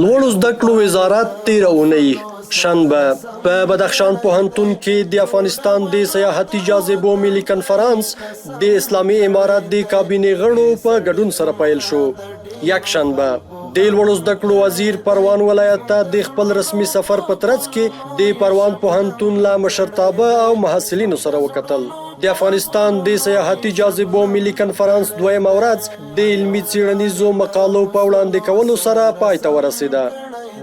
لوړو زده کړو وزارت تېره اونۍ شنبه په بدخشان پوهنتون کې د افغانستان د سیاحتي جاذبو ملي کنفرانس د اسلامي امارت د کابینې غړو په ګډون سره پیل شو. یک شنبه د لوړو زده کړو وزیر پروان ولایت ته د خپل رسمي سفر په ترڅ کې د پروان پوهنتون له مشرتابه او محصلینو سره وکتل. د افغانستان د سیاحتي جاذبو ملي کنفرانس دویمه ورځ د علمي څیړنیزو مقالو په وړاندې کولو سره پای ته ورسېده.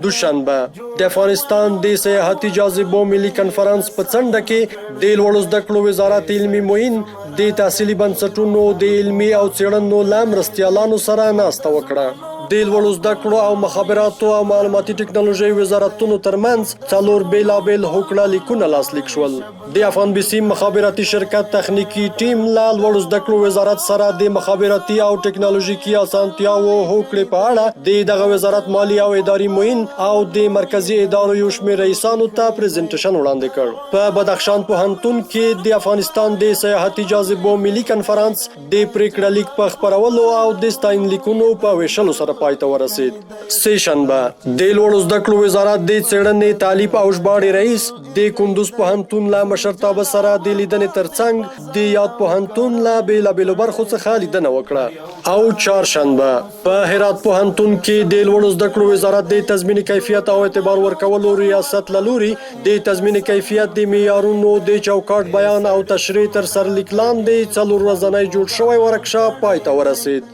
دوشنبه د افغانستان د سیاحتي جاذبو ملي کنفرانس په څنډه کې د لوړو زده کړو وزارت علمي معین د تحصیلي بنسټونو د علمي او څیړنو له مرستیالانو سره ناسته وکړه. د لوړو زده کړو او مخابراتو او معلوماتي ټکنالوژۍ وزارتونو ترمنځ څلور بیلابیل هوکړه لیکونه لاسلیک شول. د افغان بي سي مخابراتي شرکت تخنیکی ټیم له لوړو زده کړو وزارت سره د مخابراتي او ټکنالوژیکي اسانتیاوو هوکړې په اړه د دغه وزارت مالی او اداري معین او د مرکزی ادارو یو شمېر رئیسانو ته پریزنټیشن وړاندې کړ. په بدخشان پوهنتون کې د افغانستان د سیاحتي جاذبو ملي کنفرانس د پریکړه لیک په خپرولو او د ستاینلیکونو په ویشلو سره پای ته ورسید. سه شنبه د لوړو زده کړو وزارت د څېړنې تعلیب او ژباړې رئیس د کندوز پوهنتون له مشرتابه سره د لیدنې ترڅنګ د یاد پوهنتون له بیلابیلو برخو څخه لیدنه وکړه. او چهارشنبه په هرات پوهنتون کې د لوړو زده کړو وزارت د تضمین کیفیت او اعتبار ورکولو ریاست له لوري د تضمین کیفیت د معیارونو د چوکاټ بیان او تشریح تر سرلیک لاندې 4 ورځنی جوړ شوی ورکشاپ پای ته ورسید.